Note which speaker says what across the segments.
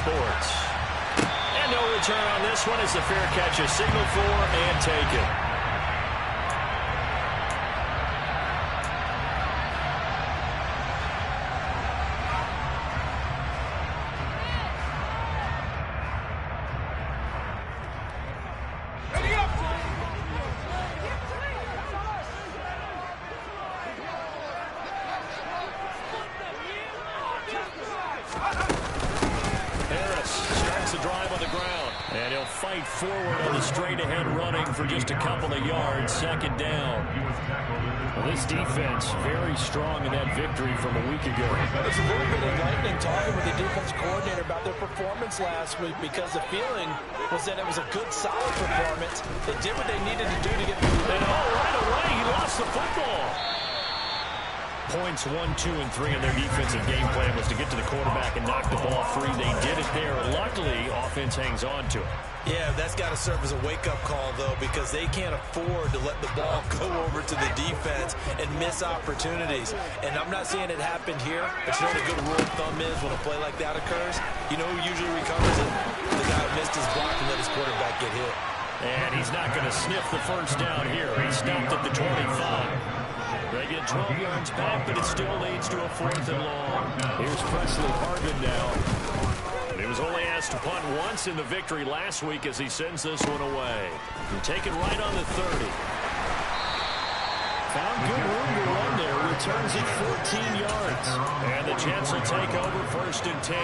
Speaker 1: Sports. And no return on this one as the fair catch is signaled for and taken. Forward on the straight-ahead running for just a couple of yards, second down. Well, this defense very strong in that victory from a week ago.
Speaker 2: It's a little bit enlightening talking with the defense coordinator about their performance last week because the feeling was that it was a good, solid performance. They did what they needed to do to get through.
Speaker 1: And right away, he lost the football. Points 1, 2, and 3 in their defensive game plan was to get to the quarterback and knock the ball free. They did it there. Luckily, offense hangs on to it.
Speaker 2: Yeah, that's got to serve as a wake-up call, though, because they can't afford to let the ball go over to the defense and miss opportunities. And I'm not saying it happened here, but you know what a good rule of thumb is when a play like that occurs? You know who usually recovers it? The guy who missed his block and let his quarterback get hit.
Speaker 1: And he's not going to sniff the first down here. He stopped at the 25. They get 12 yards back, but it still leads to a 4th and long. Here's Presley Harvin now. He was only asked to punt once in the victory last week as he sends this one away. And taken right on the 30. Found good room to run there. Returns it 14 yards. And the Jets will take over 1st and 10.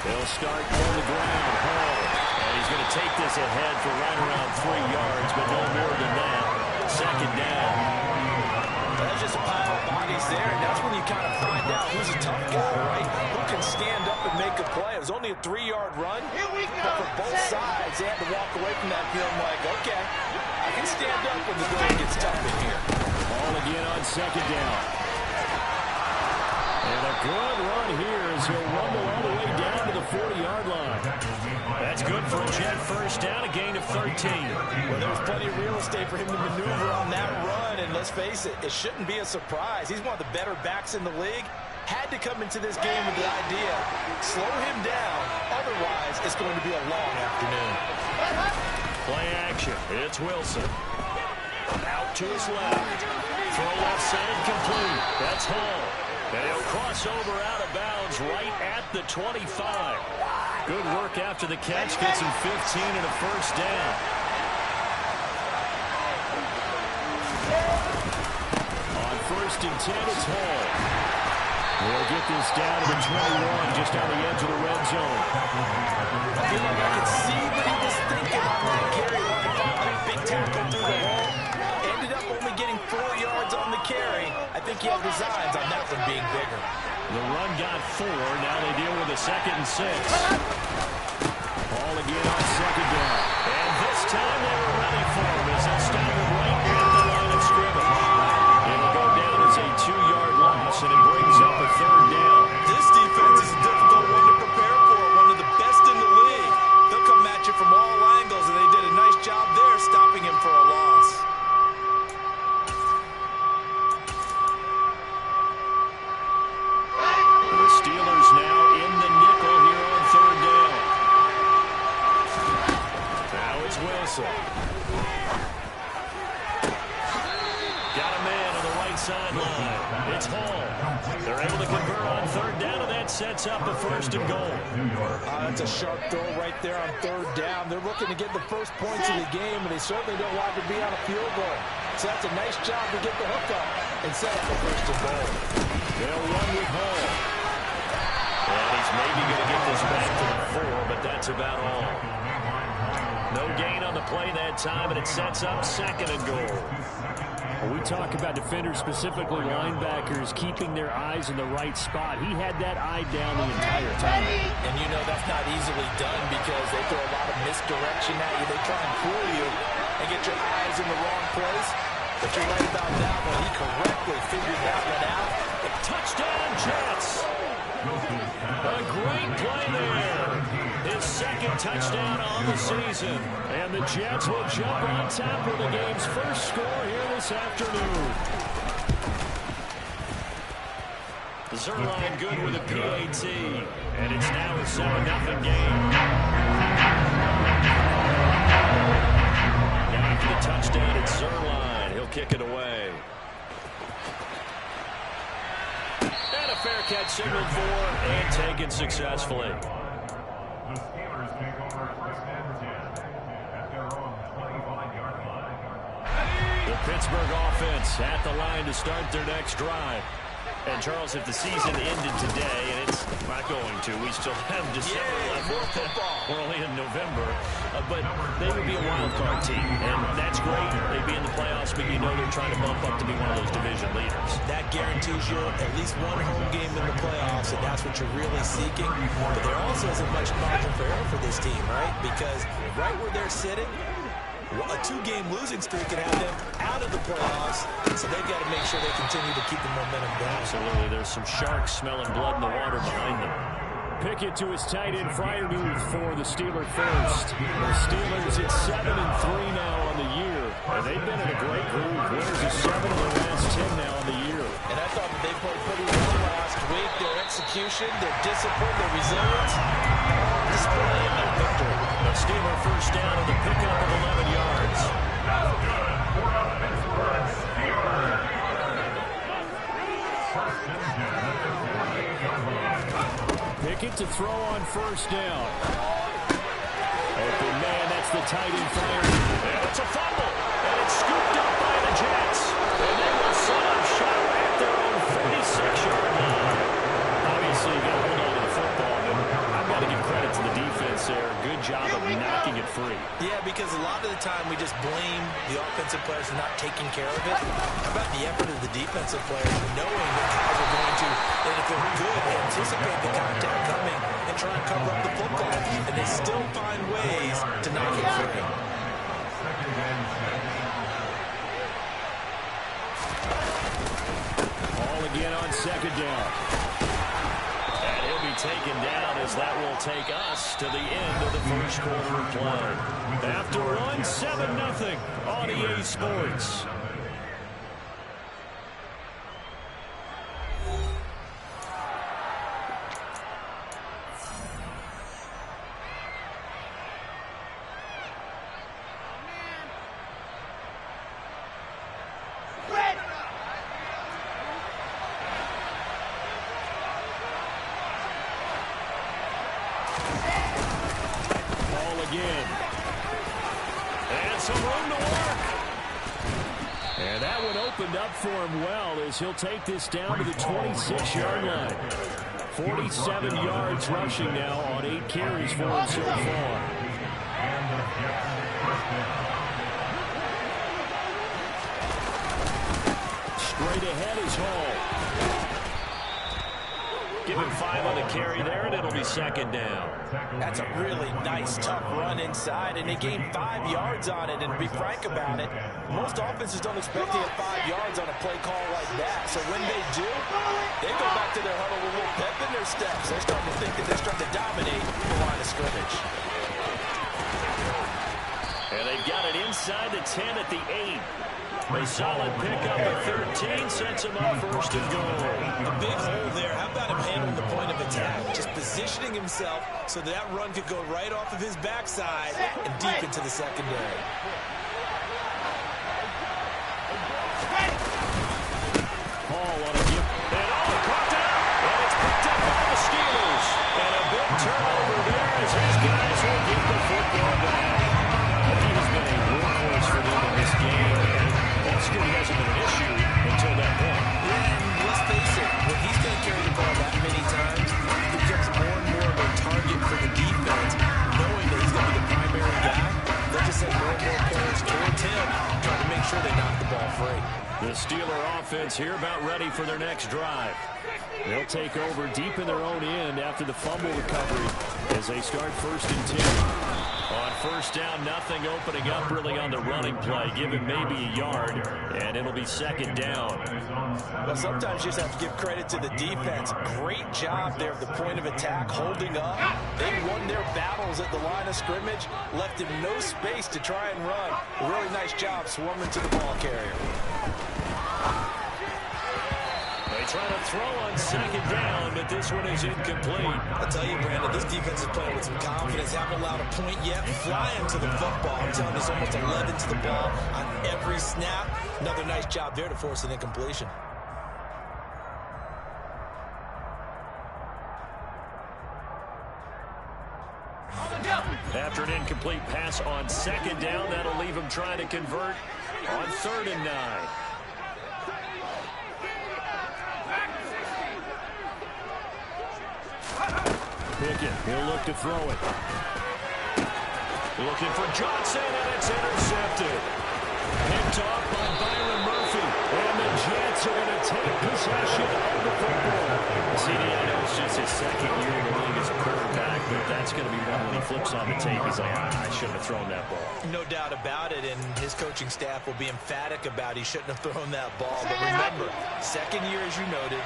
Speaker 1: They'll start on the ground. Hall. And he's going to take this ahead for right around 3 yards, but no more than that. Second down.
Speaker 2: That's just a pile of bodies there, and that's when you kind of find out who's a tough guy, right? Who can stand up and make a play. It was only a 3-yard run, but for both sides, they had to walk away from that feeling like, okay, I can stand up when the going gets tough in here.
Speaker 1: Ball again on second down. And a good run here as he'll rumble all the way down to the 40-yard line. That's good for a Jet first down, a gain of 13.
Speaker 2: Well, there was plenty of real estate for him to maneuver on that run, and let's face it, it shouldn't be a surprise. He's one of the better backs in the league. Had to come into this game with the idea, slow him down, otherwise it's going to be a long afternoon.
Speaker 1: Play action, it's Wilson. Out to his left. Throw left side complete. That's Hall. And he'll cross over out of bounds right at the 25. Good work after the catch. Gets him 15 and a first down. On 1st and 10, it's Hall. We'll get this down to the 21, just on the edge of the red zone.
Speaker 2: I feel like I can see what he was thinking on that carry line. That big tackle through the hole. Ended up only getting 4 yards on the carry. I think he had designs on that one being bigger.
Speaker 1: The run got 4. Now they deal with a 2nd and 6. Ball again on second down. And this time they were ready for him as they stop him right near the line of scrimmage. It'll go down as a 2-yard loss, and it brings up a 3rd down.
Speaker 2: This defense is a difficult one to prepare for. One of the best in the league. They'll come at you from all angles, and they did a nice job there stopping him for a loss.
Speaker 1: The Steelers now in the nickel here on 3rd down. Now it's Wilson. Got a man on the right sideline. It's Hall. They're able to convert on 3rd down, and that sets up a 1st and goal.
Speaker 2: That's a sharp throw right there on 3rd down. They're looking to get the first points of the game, and they certainly don't want to be on a field goal. So that's a nice job to get the hook up and set up a 1st and goal.
Speaker 1: They'll run with Hall. And he's maybe going to get this back to the 4, but that's about all. No gain on the play that time, and it sets up 2nd and goal.
Speaker 3: When we talk about defenders, specifically linebackers, keeping their eyes in the right spot, he had that eye down the entire time.
Speaker 2: And you know that's not easily done because they throw a lot of misdirection at you. They try and fool you and get your eyes in the wrong place. But you're right about that one. He correctly figured that one out.
Speaker 1: Touchdown, Jets! A great play there. His second touchdown on the season. And the Jets will jump on top of the game's first score here this afternoon. Zerline good with a PAT. And it's now a 7-0 game. Now for the touchdown, it's Zerline. He'll kick it away. And a fair catch signaled for and taken successfully.
Speaker 4: The Steelers take over first and 10 at their own 25-yard line.
Speaker 1: The Pittsburgh offense at the line to start their next drive. And, Charles, if the season ended today, and it's not going to, we still have December left.
Speaker 2: More football.
Speaker 1: We're only in November. But they would be a wild card team, and that's great. They'd be in the playoffs, but you know they're trying to bump up to be one of those division leaders.
Speaker 2: That guarantees you at least one home game in the playoffs, and that's what you're really seeking. But there also isn't much margin for error for this team, right? Because right where they're sitting, a 2-game losing streak can have them out of the playoffs, so they've got to make sure they continue to keep the momentum down.
Speaker 1: Absolutely. There's some sharks smelling blood in the water behind them. Pickett to his tight end, Freiermuth for the Steelers first. The Steelers at 7-3 now on the year, and they've been in a great groove. Winners of 7 of their last 10 now on the year.
Speaker 2: And I thought that they played pretty well last week. Their execution, their discipline, their resilience, display in their victory.
Speaker 1: A Steeler first down and the pickup of 11 yards. Pickett to throw on first down. Open man, that's the tight end fire. And it's a fumble. And it's scooped up by the Jets. And they will set up shop at their own 46-yard line. Obviously, you got to hold on to the football. I've got to give credit to the defense there. Good job of knocking it free.
Speaker 2: Yeah, because a lot of the time we just blame the offensive players for not taking care of it. How about the effort of the defensive players knowing that guys are going to, and if they're good, anticipate the contact coming and try and cover up the football. And they still find ways to knock it free.
Speaker 1: Ball again on second down. And he'll be taken down as that will take us to the end of the first quarter of play. After one, 7-0 on EA Sports. Again. And some room to work. And that one opened up for him well as he'll take this down to the 26-yard line. 47 yards rushing now on 8 carries for him so far. Straight ahead is Hall. Give him 5 on the carry there, and it'll be second down.
Speaker 2: That's a really nice, tough run inside, and they gained 5 yards on it. And to be frank about it, most offenses don't expect to get 5 yards on a play call like that. So when they do, they go back to their huddle with a little pep in their steps. They're starting to think that they're starting to dominate the line of scrimmage.
Speaker 1: And they've got it inside the 10 at the 8. A solid pickup at 13 sets him up first and goal.
Speaker 2: A big hole there. How about him handling the point of attack? Just positioning himself so that run could go right off of his backside and deep into the secondary.
Speaker 1: Hall on a give. And caught out. And it's picked up by the Steelers. And a big turnover there as his guys will get the football back. He has been a workhorse for them in this game. Security hasn't been an issue until that point.
Speaker 2: Yeah, and let's face it, when he's going to carry the ball that many times, he becomes more and more of a target for the defense, knowing that he's going to be the primary guy. They'll just send more and more players towards him, trying to make sure they knock the ball free.
Speaker 1: The Steeler offense here about ready for their next drive. They'll take over deep in their own end after the fumble recovery as they start first and 10. On first down, nothing opening up really on the running play. Give him maybe a yard, and it'll be second down.
Speaker 2: Well, sometimes you just have to give credit to the defense. Great job there at the point of attack, holding up. They won their saddles at the line of scrimmage, left him no space to try and run. A really nice job swarming to the ball carrier.
Speaker 1: They try to throw on second down, but this one is incomplete.
Speaker 2: I'll tell you, Brandon, this defense is playing with some confidence. Haven't allowed a point yet. Flying to the football. I'm telling you, it's almost 11 to the ball on every snap. Another nice job there to force an incompletion.
Speaker 1: After an incomplete pass on second down, that'll leave him trying to convert on 3rd and 9. Pickett, he'll look to throw it. Looking for Johnson, and it's intercepted. Picked off by Byron Murphy. And the Jets are going to take possession of the football. CD, I know it's just his second year in the league as a quarterback, but that's going to be one when he flips on the tape. He's like, I shouldn't have thrown that ball.
Speaker 2: No doubt about it, and his coaching staff will be emphatic about he shouldn't have thrown that ball. But remember, second year, as you noted,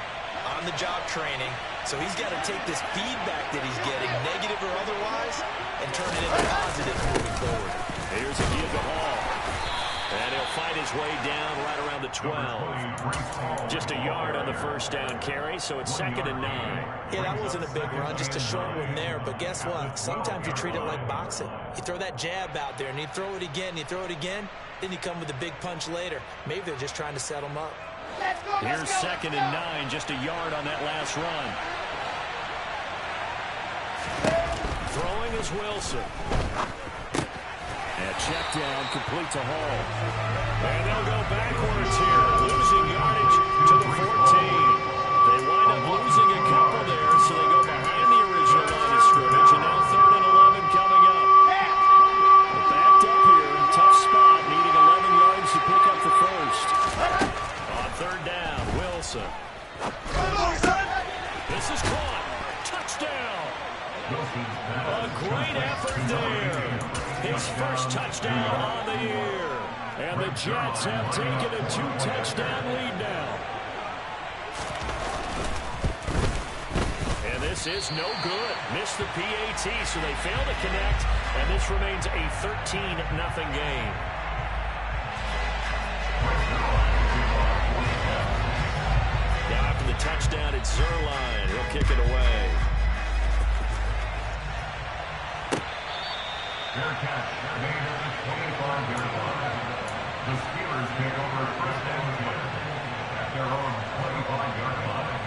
Speaker 2: on-the-job training, so he's got to take this feedback that he's getting, negative or otherwise, and turn it into positive moving forward.
Speaker 1: Here's a give to Hall. And he'll fight his way down right around the 12. Just a yard on the first down carry, so it's 2nd and 9.
Speaker 2: Yeah, that wasn't a big run, just a short one there. But guess what? Sometimes you treat it like boxing. You throw that jab out there, and you throw it again, you throw it again, then you come with a big punch later. Maybe they're just trying to set him up.
Speaker 1: Here's 2nd and 9, just a yard on that last run. Throwing is Wilson. And check down, complete to Hall. And they'll go backwards here, losing yardage to the 14. They wind up losing a couple there, so they go behind the original line of scrimmage, and now 3rd and 11 coming up. They're backed up here, tough spot, needing 11 yards to pick up the first. On 3rd down, Wilson. This is caught. Touchdown. A great effort there. His first touchdown on the year. And the Jets have taken a 2-touchdown lead now. And this is no good. Missed the PAT, so they fail to connect. And this remains a 13-0 game. Now after the touchdown, it's Zerline. He'll kick it away.
Speaker 4: Fair catch made at the 25-yard line. The Steelers take over 1st and 10 at their own 25-yard line.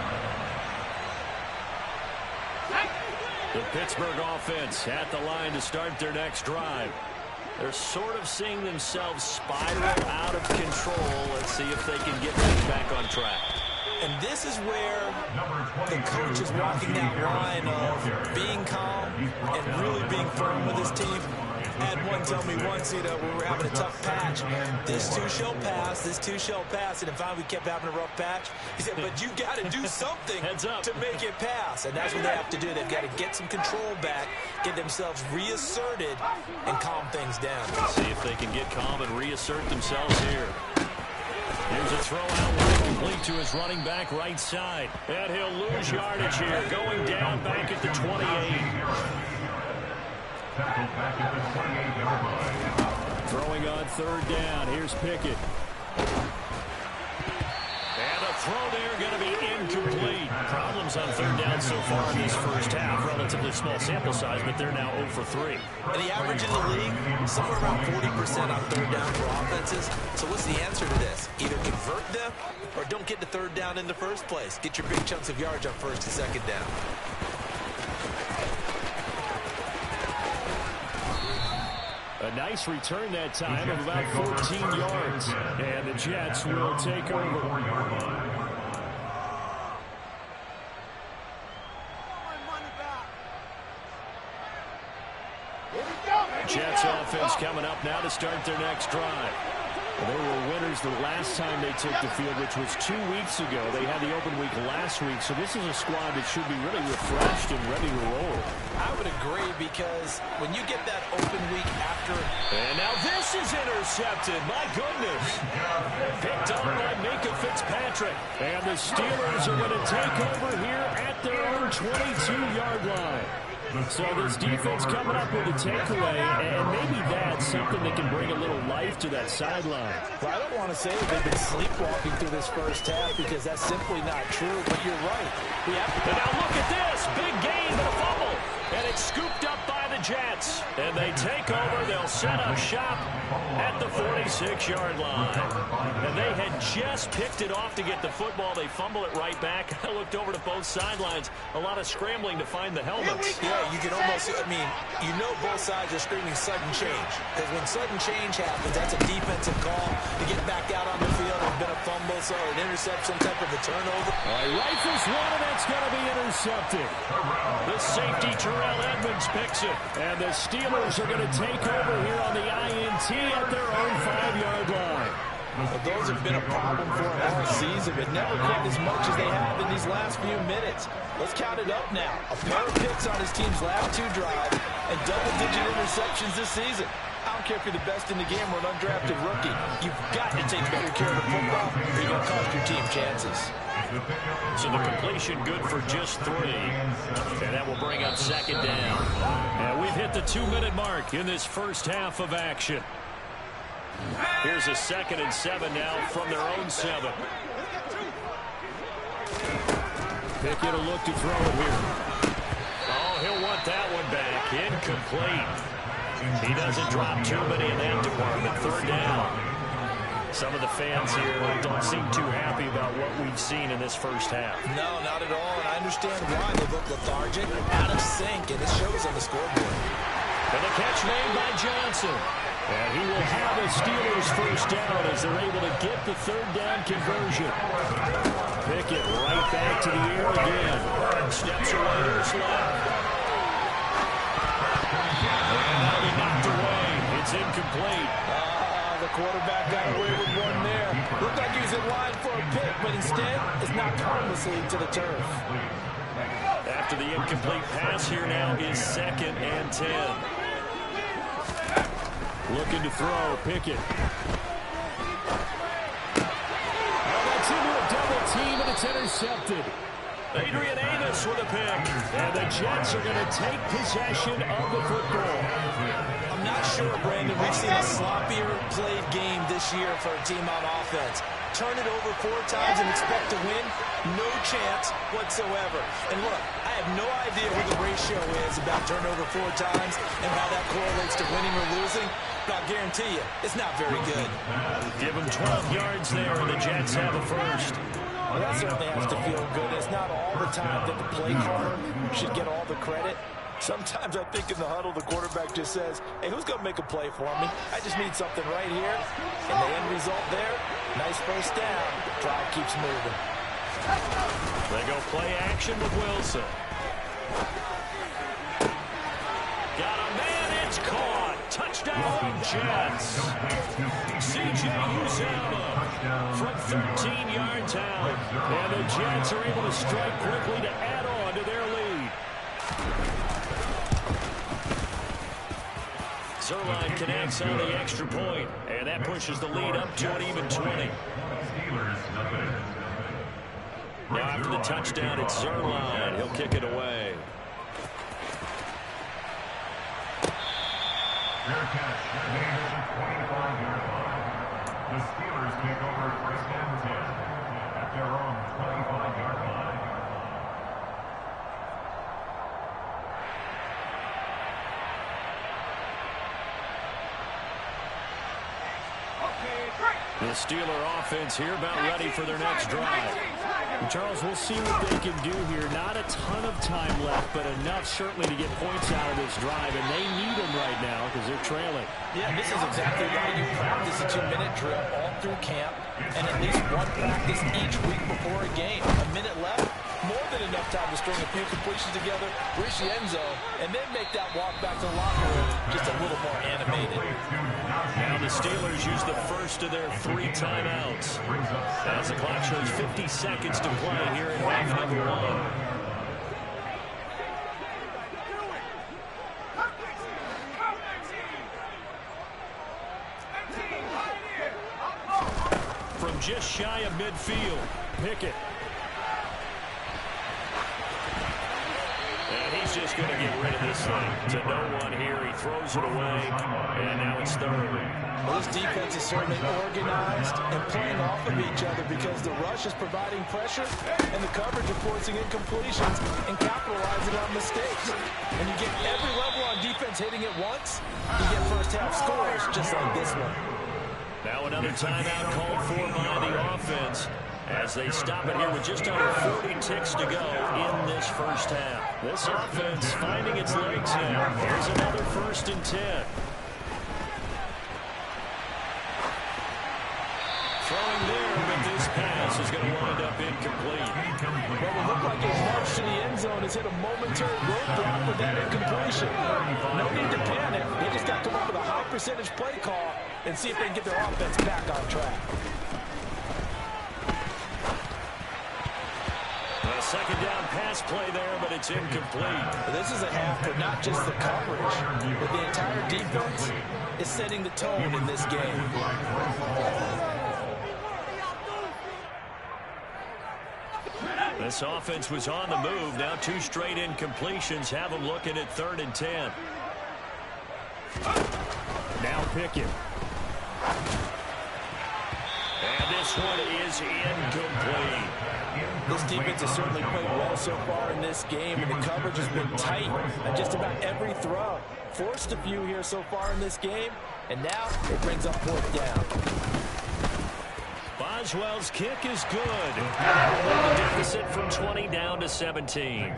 Speaker 1: The Pittsburgh offense at the line to start their next drive. They're sort of seeing themselves spiral out of control. Let's see if they can get things back on track.
Speaker 2: And this is where the coach is walking that line of being calm and really being firm with his team. I had one tell me once, when we were having a tough patch, this too shall pass, this too shall pass. And if we kept having a rough patch, he said, but you got to do something to make it pass. And that's what they have to do. They've got to get some control back, get themselves reasserted, and calm things down.
Speaker 1: See if they can get calm and reassert themselves here. Here's a throw out one complete to his running back right side. And he'll lose yardage here, going down back at the 28.
Speaker 4: Tackled back at the 28-yard line.
Speaker 1: Throwing on 3rd down. Here's Pickett. And a throw there going to be incomplete. Problems on 3rd down so far in this first half. Relatively small sample size, but they're now 0 for 3.
Speaker 2: And the average in the league, somewhere around 40% on 3rd down for offenses. So what's the answer to this? Either convert them or don't get to 3rd down in the first place. Get your big chunks of yards on 1st and 2nd down.
Speaker 1: A nice return that time of about 14 yards. And the Jets will take over. Jets offense coming up now to start their next drive. They were winners the last time they took the field, which was 2 weeks ago. They had the open week last week, so this is a squad that should be really refreshed and ready to roll.
Speaker 2: I would agree, because when you get that open week after...
Speaker 1: And now this is intercepted. My goodness. Picked up by Minka Fitzpatrick. And the Steelers are going to take over here at their own 22-yard line.
Speaker 3: So this defense coming up with a takeaway, and maybe that's something that can bring a little life to that sideline.
Speaker 2: Well, I don't want to say that they've been sleepwalking through this first half because that's simply not true, but you're right.
Speaker 1: And now look at this. Big gain, but a fumble. And it's scooped up by the Jets. And they take over. They'll set up shop at the 46-yard line. And they had just picked it off to get the football. They fumble it right back. I looked over to both sidelines. A lot of scrambling to find the helmets.
Speaker 2: Yeah, you can almost, you know both sides are screaming sudden change. Because when sudden change happens, that's a defensive call to get back out on the field. There's been a fumble, so an interception, some type of a turnover.
Speaker 3: Rifles one, and that's going to be intercepted.
Speaker 1: The safety, Terrell Edmonds, picks it.
Speaker 3: And the Steelers are going to take over here on the INT at their own 5-yard line.
Speaker 2: Well, those have been a problem for them all season, but never quite as much as they have in these last few minutes. Let's count it up now. A pair of picks on his team's last 2 drives and double-digit interceptions this season. I don't care if you're the best in the game or an undrafted rookie. You've got to take better care of the football or you're going to cost your team chances.
Speaker 1: So the completion good for just 3. And that will bring up second down. And we've hit the 2-minute mark in this first half of action. Here's a 2nd and 7 now from their own 7.
Speaker 3: Pickett will look to throw it here.
Speaker 1: Oh, he'll want that one back. Incomplete. He doesn't drop too many in that department. 3rd down. Some of the fans here don't seem too happy about what we've seen in this first half.
Speaker 2: No, not at all, and I understand why. They look lethargic, out of sync, and it shows on the scoreboard.
Speaker 1: And the catch made by Johnson.
Speaker 3: And he will have a Steelers first down as they're able to get the 3rd down conversion. Pickett right back to the air again.
Speaker 1: Steps away to his left. And that'll be knocked away. It's incomplete.
Speaker 2: The quarterback got away with one there. Looked like he was in line for a pick, but instead it's knocked harmlessly to the turf.
Speaker 1: After the incomplete pass, here now is 2nd and 10.
Speaker 3: Looking to throw, Pickett. Well, that's into a double team, and it's intercepted.
Speaker 1: Adrian Amos with a pick.
Speaker 3: And the Jets are going to take possession of the football.
Speaker 2: I'm not sure, Brandon, we've seen a sloppier played game this year for a team on offense. Turn it over 4 times and expect to win? No chance whatsoever. And look, I have no idea what the ratio is about turnover 4 times and how that correlates to winning or losing, but I'll guarantee you, it's not very good.
Speaker 1: Give them 12 yards there, and the Jets have a first.
Speaker 2: Well, that certainly has to feel good. It's not all the time that the play caller should get all the credit. Sometimes I think in the huddle, the quarterback just says, hey, who's going to make a play for me? I just need something right here. And the end result there, nice first down. Drive keeps moving.
Speaker 1: They go play action with Wilson. Got a man, it's caught. Touchdown, Jets. C.J. Uzomah from 13 yards out.
Speaker 3: And the Jets are able to strike quickly to add on to their lead.
Speaker 1: Zerline connects on the extra point, and that pushes the lead up to an even 20. Now after the touchdown, it's Zerline. He'll kick it away.
Speaker 4: Fair catch, made at the 25-yard line. The Steelers take over 1st and 10 at their own 25-yard line.
Speaker 1: The Steeler offense here about ready for their next drive.
Speaker 3: And Charles, we'll see what they can do here. Not a ton of time left, but enough certainly to get points out of this drive, and they need them right now because they're trailing.
Speaker 2: Yeah, this is exactly why you practice a 2-minute drill all through camp and at least one practice each week before a game. A minute left, more than enough time to string a few completions together, reach the end zone, and then make that walk back to the locker room just a little more animated.
Speaker 1: Now the Steelers use the first of their 3 timeouts. As the clock shows 50 seconds to play here in half number 1. From just shy of midfield, Pickett. And he He's just going to get rid of this thing. To no one here. He throws it away, and now it's third.
Speaker 2: Well, this defense is certainly organized and playing off of each other because the rush is providing pressure and the coverage is forcing incompletions and capitalizing on mistakes. When you get every level on defense hitting it once, you get first-half scores just like this one.
Speaker 1: Now another timeout called for by the offense as they stop it here with just under 40 ticks to go in this first half. This offense finding its legs now. Here's another 1st and 10. Throwing there, but this pass is going to wind up incomplete.
Speaker 2: Well, it looked like his march to the end zone has hit a momentary roadblock with that incompletion. No need to panic. They just got to come up with a high percentage play call and see if they can get their offense back on track.
Speaker 1: A second down pass play there, but it's incomplete.
Speaker 2: This is a half for not just the coverage, but the entire defense is setting the tone in this game.
Speaker 1: This offense was on the move. Now 2 straight incompletions have them looking at 3rd and 10.
Speaker 3: Now Pickett.
Speaker 1: And this one is incomplete.
Speaker 2: This defense has certainly played well so far in this game, and the coverage has been tight on just about every throw. Forced a few here so far in this game, and now it brings up 4th down.
Speaker 1: Boswell's kick is good. The deficit from 20 down to 17.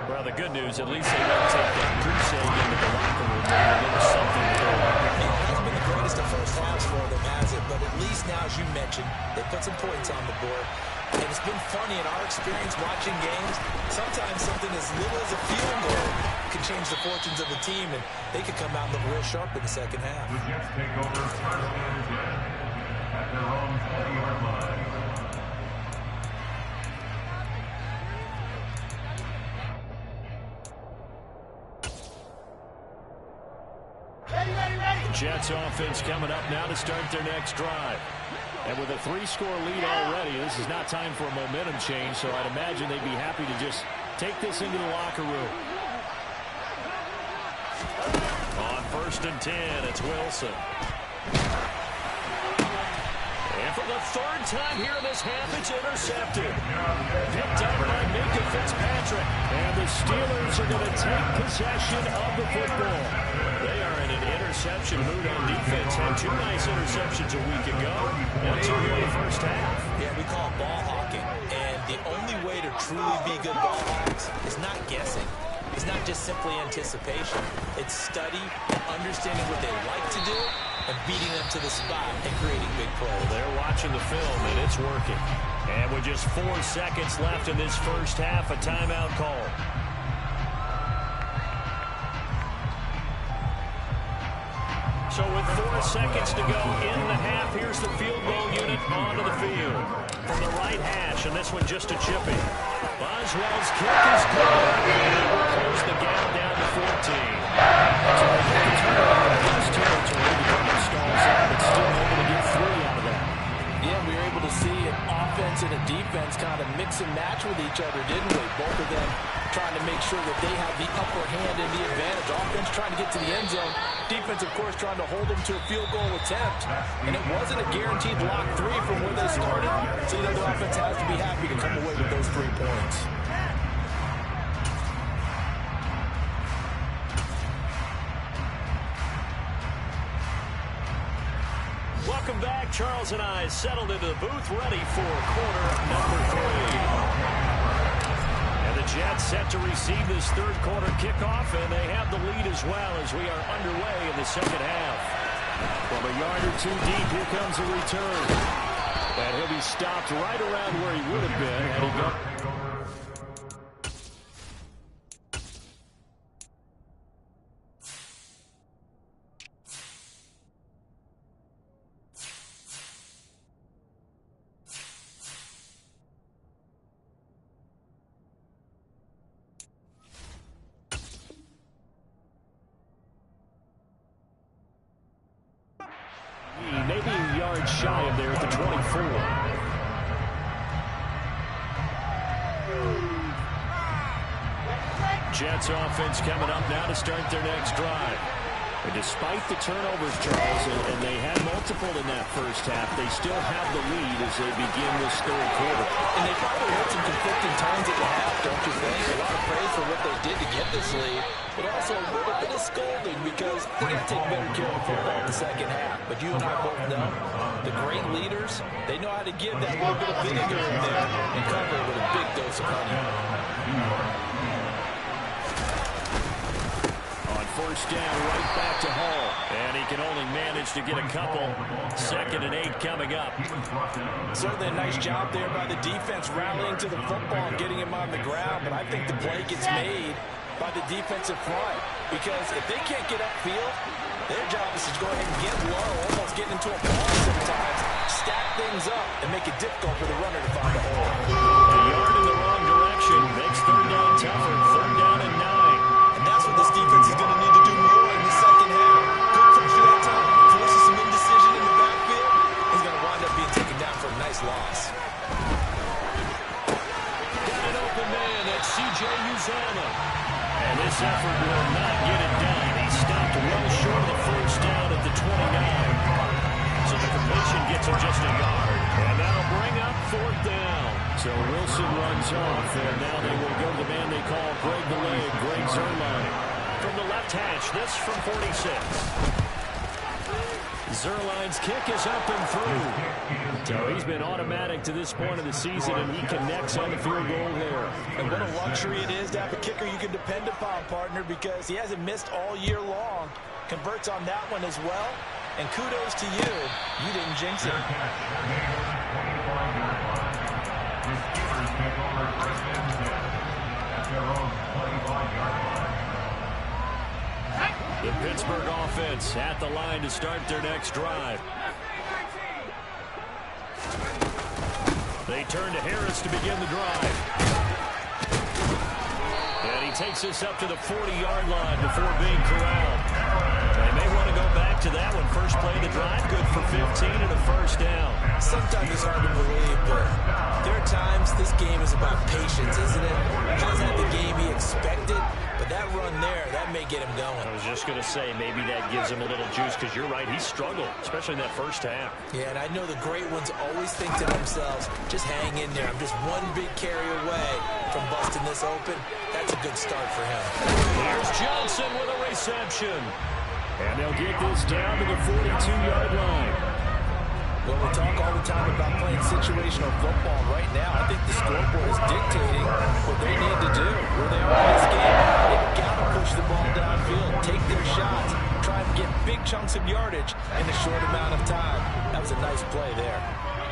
Speaker 1: Well, the good news, at least they don't take that goose egg into the locker room. There's something to go on.
Speaker 2: It hasn't been the greatest of first halves for them, has it? But at least now, as you mentioned, they put some points on the board. And it's been funny in our experience watching games. Sometimes something as little as a field goal can change the fortunes of a team, and they could come out and look real sharp in the second half.
Speaker 4: The Jets take over 1st and 10 at their own 20-yard line.
Speaker 1: Jets offense coming up now to start their next drive.
Speaker 3: And with a 3-score lead already, this is not time for a momentum change, so I'd imagine they'd be happy to just take this into the locker room.
Speaker 1: On 1st and 10, it's Wilson. And for the 3rd time here in this half, it's intercepted. Picked up by Minka Fitzpatrick. And the Steelers are going to take possession of the football. They are in an interception mood on defense. Had 2 nice interceptions a week ago. And 2 in the first half.
Speaker 2: Yeah, we call it ball hawking. And the only way to truly be good ball hawks is not guessing. It's not just simply anticipation. It's study, understanding what they like to do, and beating them to the spot and creating big plays.
Speaker 1: They're watching the film, and it's working. And with just 4 seconds left in this first half, a timeout call. So with 4 seconds to go in the half, here's the field goal unit onto the field. From the right hash, and this one just a chipping. Boswell's kick is good. And it will close the gap down to 14.
Speaker 3: So they get the turnover in this territory because the stalls out, but still able to get 3 out of that.
Speaker 2: Yeah, we were able to see an offense and a defense kind of mix and match with each other, didn't we? Both of them trying to make sure that they have the upper hand and the advantage. Offense trying to get to the end zone. Defense, of course, trying to hold them to a field goal attempt. And it wasn't a guaranteed lock 3 from where they started. So the other offense has to be happy to come away with those 3 points.
Speaker 1: Welcome back. Charles and I settled into the booth, ready for quarter number 3. And the Jets set to receive this 3rd quarter kickoff, and they have the lead as well as we are underway in the second half.
Speaker 3: From a yard or 2 deep, here comes a return. And he'll be stopped right around where he would have been had he gone. Maybe a yard shy of there at the 24.
Speaker 1: Jets offense coming up now to start their next drive. And despite the turnovers, Charles, and they had multiple in that first half, they still have the lead as they begin this third quarter.
Speaker 2: And they probably had some conflicting tones at the half, don't you think? A lot of praise for what they did to get this lead, but also a little bit of scolding because they got to take better care of the football in the second half. But you and I both know the great leaders, they know how to give that little bit of vinegar in there and cover it with a big dose of honey.
Speaker 1: First down, right back to Hall. And he can only manage to get a couple. 2nd and 8 coming up.
Speaker 2: Certainly a nice job there by the defense rallying to the football and getting him on the ground. But I think the play gets made by the defensive front. Because if they can't get upfield, their job is to go ahead and get low, almost get into a ball sometimes, stack things up, and make it difficult for the runner to find a hole.
Speaker 1: A yard in the wrong direction makes 3rd down tougher. 3rd down and 9.
Speaker 2: That's what this defense is going to need to do more in the second half. Good first that time, forces some indecision in the backfield. He's going to wind up being taken down for a nice loss.
Speaker 1: Got an open man, that's C.J. Uzomah. And this effort will not get it done. He stopped well short of the first down at the 29. So the completion gets him just a yard. And that'll bring up 4th down. So Wilson runs off, and now they will go to the man they call Greg the Leg, Greg Zuerlein. From the left hash, this from 46. Zuerlein's kick is up and through. So he's been automatic to this point of the season, and he connects on the field goal there.
Speaker 2: And what a luxury it is to have a kicker you can depend upon, partner, because he hasn't missed all year long. Converts on that one as well. And kudos to you. You didn't jinx it.
Speaker 4: The Steelers take over 1st and 10 at their own 25-yard line.
Speaker 1: The Pittsburgh offense at the line to start their next drive. They turn to Harris to begin the drive. And he takes us up to the 40-yard line before being corralled. They may want to go back to that one. First play of the drive, good for 15 and a 1st down.
Speaker 2: Sometimes it's hard to believe, but there are times this game is about patience, isn't it? He hasn't had the game he expected, but that run there, that may get him going.
Speaker 1: I was just going to say, maybe that gives him a little juice, because you're right, he struggled, especially in that first half.
Speaker 2: Yeah, and I know the great ones always think to themselves, just hang in there. I'm just one big carry away from busting this open. That's a good start for him.
Speaker 1: Here's Johnson with a reception. And they'll get this down to the 42-yard line.
Speaker 2: Well, we talk all the time about playing situational football. Right now, I think the scoreboard is dictating what they need to do. Where they are in this game, they've got to push the ball downfield, take their shots, try and get big chunks of yardage in a short amount of time. That was a nice play there.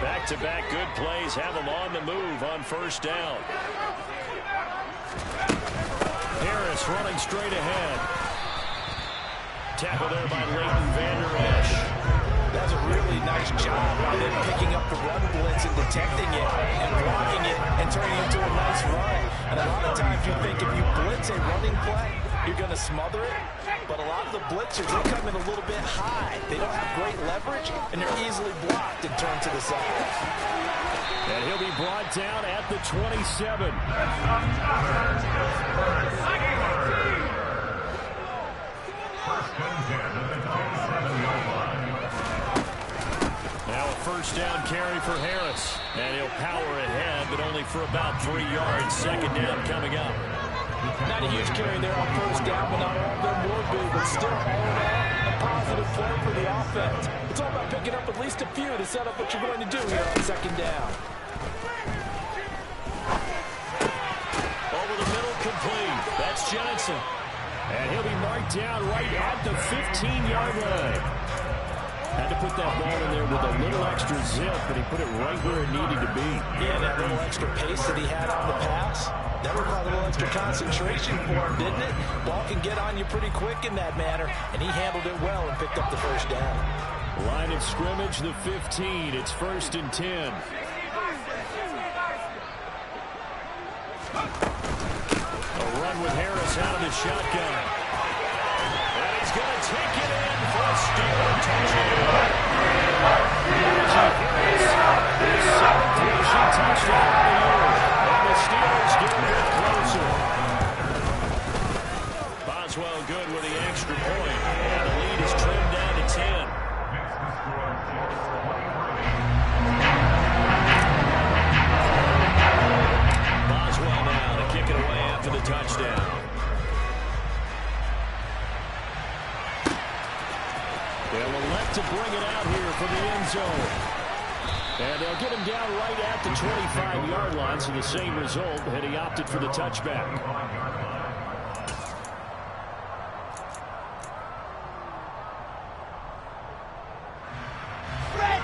Speaker 1: Back-to-back good plays have them on the move on 1st down. Harris running straight ahead. Tackle there by Leighton Vander Esch.
Speaker 2: That's a really nice job by them picking up the run blitz and detecting it and blocking it and turning it into a nice run. And a lot of times you think if you blitz a running play, you're going to smother it. But a lot of the blitzers, they come in a little bit high. They don't have great leverage, and they're easily blocked and turned to the side.
Speaker 1: And he'll be brought down at the 27. Now a 1st down carry for Harris. And he'll power ahead, but only for about 3 yards. 2nd down coming up.
Speaker 2: Not a huge carry there on 1st down, but not all of them will be. But still all in all, a positive play for the offense. It's all about picking up at least a few to set up what you're going to do here on 2nd down.
Speaker 1: Over the middle, complete. That's Johnson. And he'll be marked down right at the 15-yard line. Had to put that ball in there with a little extra zip, but he put it right where it needed to be.
Speaker 2: Yeah, that little extra pace that he had on the pass, that required a little extra concentration for him, didn't it? Ball can get on you pretty quick in that manner, and he handled it well and picked up the 1st down.
Speaker 1: Line of scrimmage, the 15. It's 1st and 10. A run with Harris out of the shotgun. And he's going to take it in for a Steeler touchdown. Harris, his 7th rushing touchdown of the year. And the Steelers get a bit closer. extra point. And the lead is trimmed down to 10. Boswell now to kick it away after the touchdown. They'll elect to bring it out here from the end zone. And they'll get him down right at the 25-yard line, so the same result, and he opted for the touchback.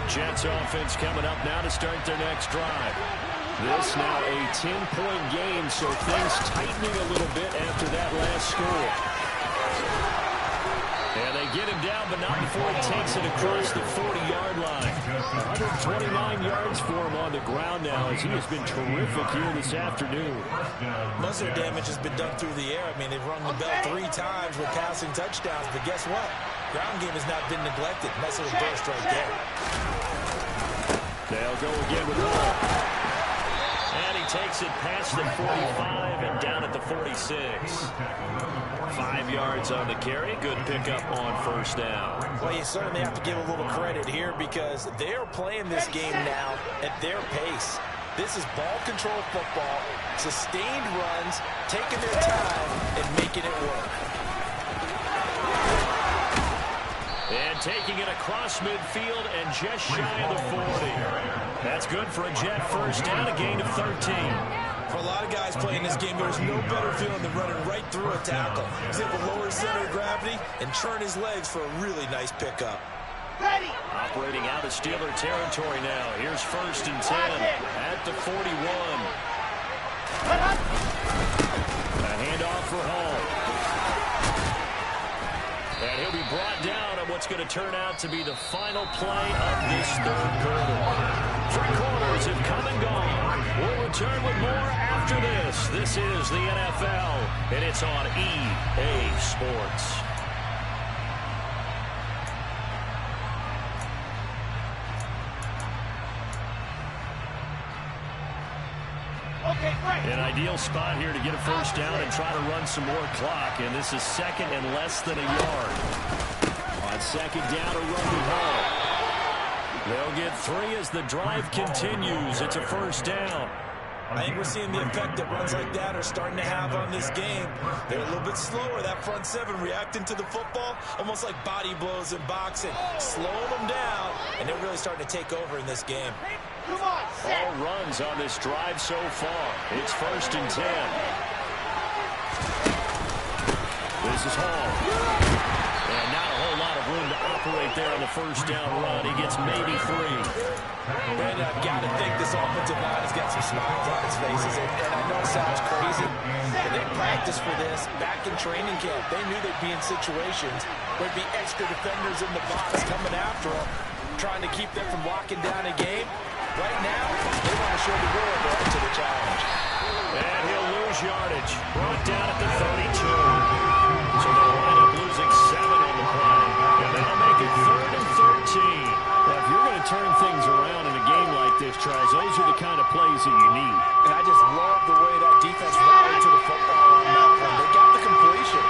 Speaker 1: Jets offense coming up now to start their next drive. This now a 10-point game, so things tightening a little bit after that last score. And they get him down, but not before he takes it across the 40-yard line. 129 yards for him on the ground now, as he has been terrific here this afternoon.
Speaker 2: Most of their damage has been done through the air. I mean, they've rung the bell 3 times with passing touchdowns, but guess what? Ground game has not been neglected. And that's a burst right there.
Speaker 1: They'll go again with the ball. And he takes it past the 45 and down at the 46. 5 yards on the carry. Good pickup on first down.
Speaker 2: Well, you certainly have to give a little credit here because they're playing this game now at their pace. This is ball control football, sustained runs, taking their time and making it work.
Speaker 1: And taking it across midfield and just shy of the 40. That's good for a Jet first down, a gain of 13.
Speaker 2: For a lot of guys playing this game, there's no better feeling than running right through a tackle. He's able to lower his center of gravity and turn his legs for a really nice pickup.
Speaker 1: Ready. Operating out of Steeler territory now. Here's first and 10 at the 41. A handoff for Hall. And he'll be brought down on what's going to turn out to be the final play of this third quarter. 3 quarters have come and gone. We'll return with more after this. This is the NFL, and it's on EA Sports. An ideal spot here to get a first down and try to run some more clock, and this is second and less than a yard. On second down, a run to Hall. They'll get 3 as the drive continues. It's a first down.
Speaker 2: I think we're seeing the effect that runs like that are starting to have on this game. They're a little bit slower, that front 7 reacting to the football, almost like body blows in boxing, slowing them down, and they're really starting to take over in this game.
Speaker 1: All runs on this drive so far. It's first and 10. This is Hall. And not a whole lot of room to operate there on the first down run. He gets maybe 3.
Speaker 2: Brandon, I've got to think this offensive line has got some smiles on its faces. And I know it sounds crazy, but they practiced for this back in training camp. They knew they'd be in situations where there'd be extra defenders in the box coming after them, trying to keep them from locking down a game. Right now, they want to show the world they're up to the challenge.
Speaker 1: And he'll lose yardage. Brought down at the 32. So they'll wind up losing 7 on the play. And that'll make it 3rd and 13. Well, if you're going to turn things around in a game like this, Charles, those are the kind of plays that you need.
Speaker 2: And I just love the way that defense rallied to the football on that one. They got the completion,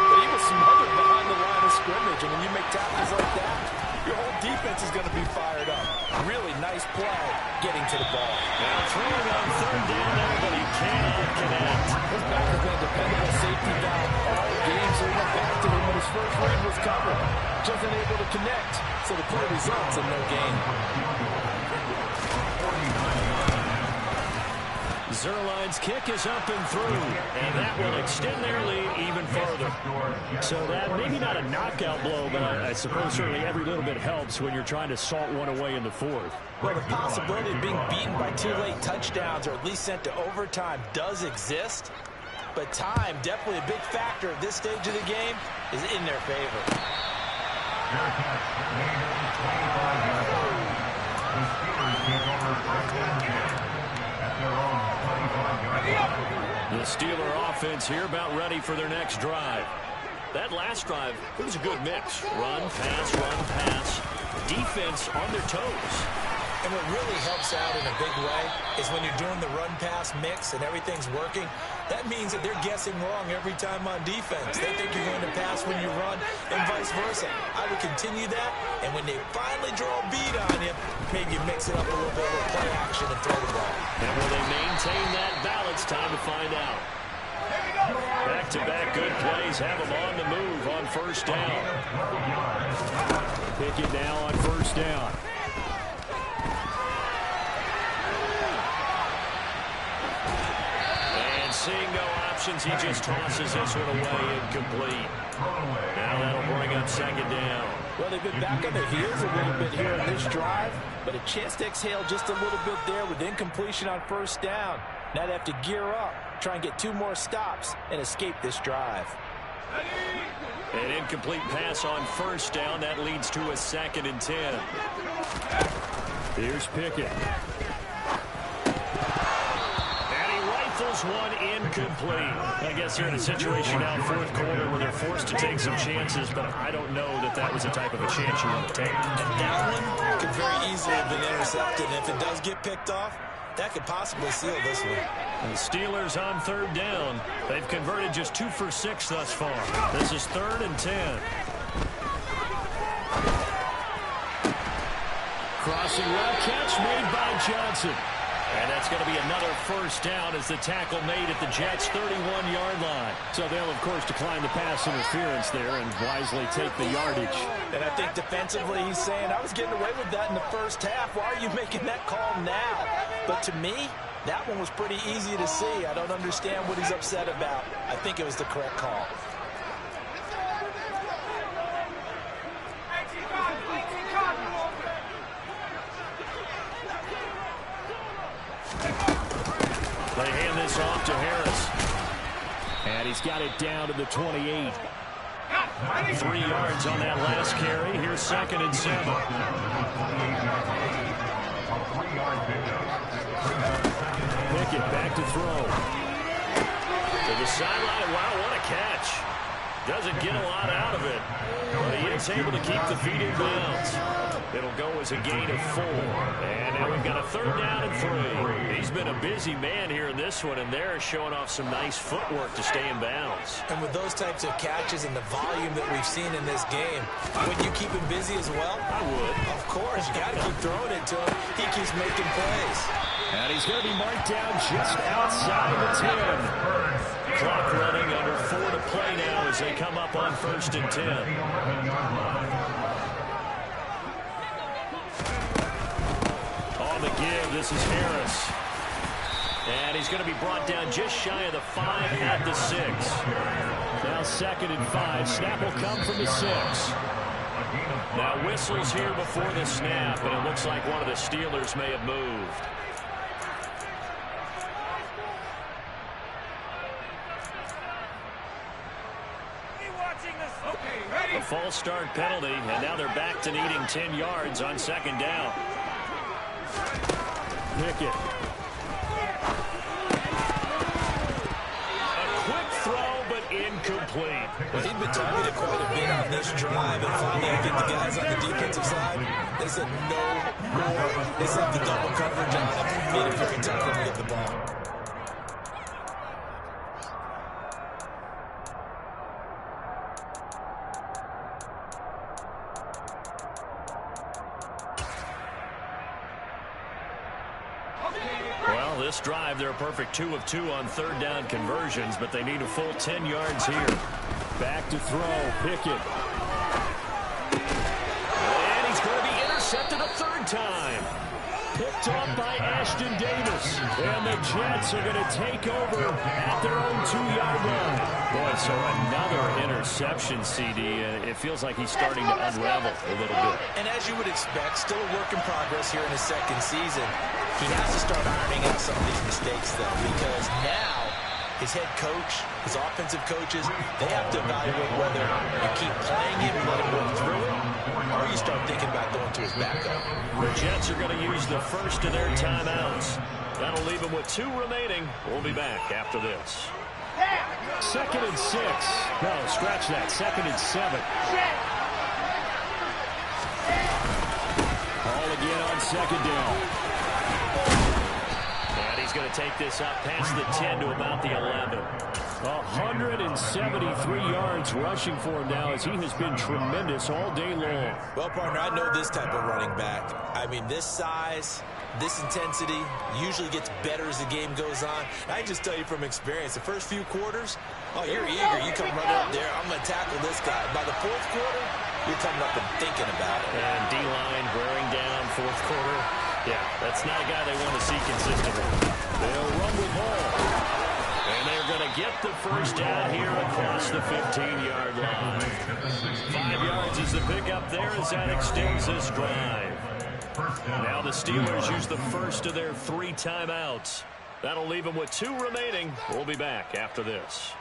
Speaker 2: but he was smothered behind the line of scrimmage. And when you make tackles like that, your whole defense is going to be fired up. Really nice play getting to the ball.
Speaker 1: Now throwing on 3rd down there, but he cannot connect.
Speaker 2: His back has been a dependable safety valve all game, so he went back to him when his first read was covered. Just unable to connect, so the play results in no gain.
Speaker 1: Zerline's kick is up and through, and that will extend their lead even further. So that maybe not a knockout blow, but I suppose certainly every little bit helps when you're trying to salt one away in the 4th.
Speaker 2: Well, the possibility of being beaten by 2 late touchdowns or at least sent to overtime does exist, but time, definitely a big factor at this stage of the game, is in their favor.
Speaker 4: The Steelers take over first and 10 at their own 25-yard line.
Speaker 1: The Steeler offense here about ready for their next drive. That last drive, it was a good mix. Run, pass, defense on their toes.
Speaker 2: And what really helps out in a big way is when you're doing the run-pass mix and everything's working, that means that they're guessing wrong every time on defense. They think you're going to pass when you run and vice versa. I would continue that, and when they finally draw a beat on you, maybe you mix it up a little bit with play action and throw the ball.
Speaker 3: And will they maintain that balance? Time to find out. Back-to-back good plays have them on the move on first down. Pickett now on first down. Seeing no options, he just tosses this one away, incomplete. Now that'll bring up second down.
Speaker 2: Well, they've been back on their heels a little bit here in this drive, but a chance to exhale just a little bit there with incompletion on first down. Now they have to gear up, try and get 2 more stops, and escape this drive.
Speaker 3: An incomplete pass on first down. That leads to a 2nd and 10. Here's Pickett. One incomplete. I guess they're in a situation now, 4th quarter, where they're forced to take some chances, but I don't know that that was the type of a chance you want to take.
Speaker 2: And that one could very easily have been intercepted, and if it does get picked off, that could possibly seal this one.
Speaker 3: And the Steelers on 3rd down. They've converted just 2 for 6 thus far. This is 3rd and 10. Crossing route catch made by Johnson. And that's going to be another first down as the tackle made at the Jets' 31-yard line. So they'll, of course, decline the pass interference there and wisely take the yardage.
Speaker 2: And I think defensively he's saying, I was getting away with that in the first half. Why are you making that call now? But to me, that one was pretty easy to see. I don't understand what he's upset about. I think it was the correct call.
Speaker 3: They hand this off to Harris. And he's got it down to the 28. 3 yards on that last carry. Here's 2nd and 7. Pickett back to throw. To the sideline. Wow, what a catch. Doesn't get a lot out of it, but he is able to keep the feet in bounds. It'll go as a gain of 4. And now we've got a 3rd down and 3. He's been a busy man here in this one, and they're showing off some nice footwork to stay in bounds.
Speaker 2: And with those types of catches and the volume that we've seen in this game, wouldn't you keep him busy as well?
Speaker 3: I would.
Speaker 2: Of course. You got to keep throwing it to him. He keeps making plays.
Speaker 3: And he's going to be marked down just outside the 10. Clock running, under 4 to play now as they come up on 1st and 10. On the give, this is Harris. And he's going to be brought down just shy of the 5 at the 6. Now 2nd and 5. Snap will come from the 6. Now whistles here before the snap, and it looks like one of the Steelers may have moved. A false start penalty, and now they're back to needing 10 yards on 2nd down. Pickett. A quick throw, but incomplete.
Speaker 2: Well, he'd been targeted quite a bit on this drive, and finally I think the guys on the defensive side, they said no more. They said the double coverage on him made it very tough for him to get the ball.
Speaker 3: This drive, they're a perfect 2 of 2 on 3rd down conversions, but they need a full 10 yards here. Back to throw, Pickett. And he's going to be intercepted a 3rd time. Picked off by Ashton Davis. And the Jets are going to take over at their own 2-yard line. Boy, so another interception, CD. It feels like he's starting to unravel a little bit.
Speaker 2: And as you would expect, still a work in progress here in his 2nd season. He has to start ironing out some of these mistakes, though, because now his head coach, his offensive coaches, they have to evaluate whether you keep playing him and let him work through it, or you start thinking about going to his backup.
Speaker 3: The Jets are going to use the first of their timeouts. That'll leave them with 2 remaining. We'll be back after this. 2nd and 6. No, scratch that. 2nd and 7. Ball again on second down. And he's going to take this up past the 10 to about the 11. 173 yards rushing for him now as he has been tremendous all day long.
Speaker 2: Well, partner, I know this type of running back. I mean, this size, this intensity usually gets better as the game goes on. And I just tell you from experience, the first few quarters, oh, you're eager. You come running up there, I'm going to tackle this guy. By the fourth quarter, you're coming up and thinking about it.
Speaker 3: And D-line wearing down fourth quarter. Yeah, that's not a guy they want to see consistently. They'll run with Hall. And they're going to get the first down here across the 15-yard line. 5 yards is the pickup there as that extends this drive. Now the Steelers use the first of their 3 timeouts. That'll leave them with 2 remaining. We'll be back after this.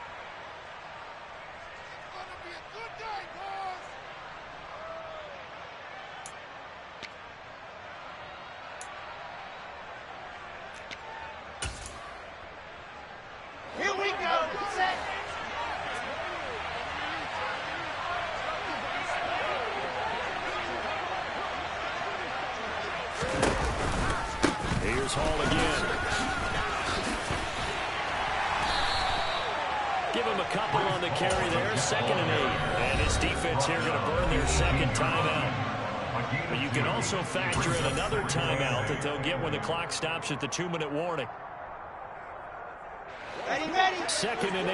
Speaker 3: Here's Hall again. Give him a couple on the carry there. 2nd and 8. And his defense here going to burn their second timeout. But you can also factor in another timeout that they'll get when the clock stops at the 2-minute warning. 2nd and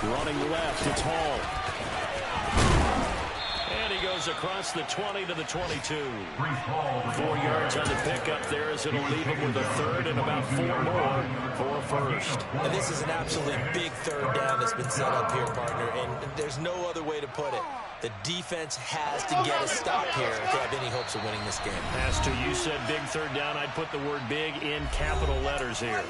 Speaker 3: 8. Running left, it's Hall. And he goes across the 20 to the 22. 4 yards on the pickup there as it'll leave him with a third and about 4 more for a first.
Speaker 2: And this is an absolutely big third down that's been set up here, partner, and there's no other way to put it. The defense has to get a stop here if they have any hopes of winning this game.
Speaker 3: Pastor, you said big third down. I'd put the word big in capital letters here.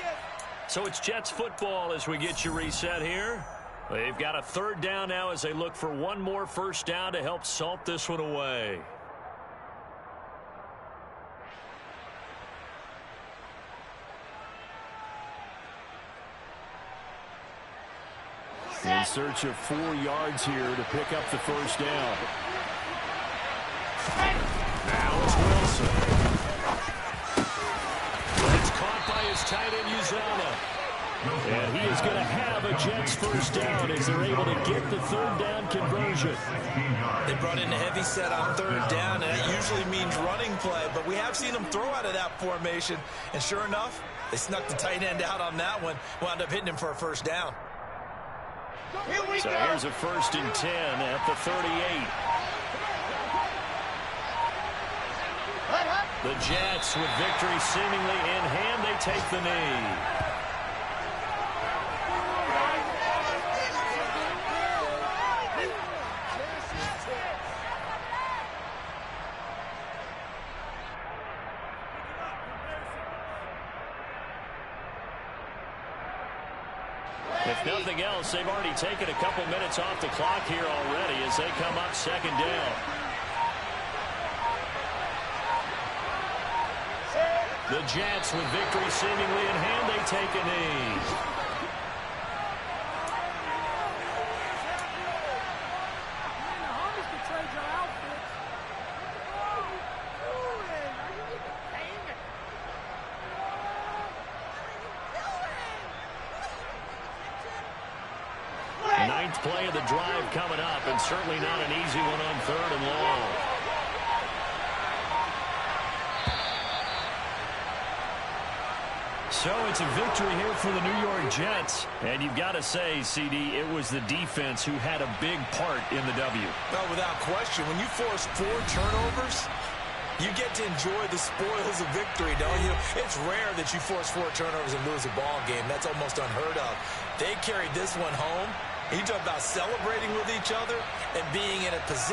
Speaker 3: So it's Jets football as we get you reset here. They've got a third down now as they look for one more first down to help salt this one away. In search of 4 yards here to pick up the first down. Now it's Wilson. That's caught by his tight end, Uzama. And he is going to have a Jets first down as they're able to get the third down conversion.
Speaker 2: They brought in a heavy set on third down, and that usually means running play, but we have seen them throw out of that formation. And sure enough, they snuck the tight end out on that one, wound up hitting him for a first down.
Speaker 3: So here's a 1st and 10 at the 38. The Jets with victory seemingly in hand, they take the knee. If nothing else, they've already taken a couple minutes off the clock here already as they come up 2nd down. The Jets with victory seemingly in hand, they take a knee. Ninth play of the drive coming up, and certainly not an easy one on 3rd and long. So it's a victory here for the New York Jets. And you've got to say, CD, it was the defense who had a big part in the W.
Speaker 2: Well, without question, when you force 4 turnovers, you get to enjoy the spoils of victory, don't you? It's rare that you force 4 turnovers and lose a ball game. That's almost unheard of. They carried this one home. You talk about celebrating with each other and being in a position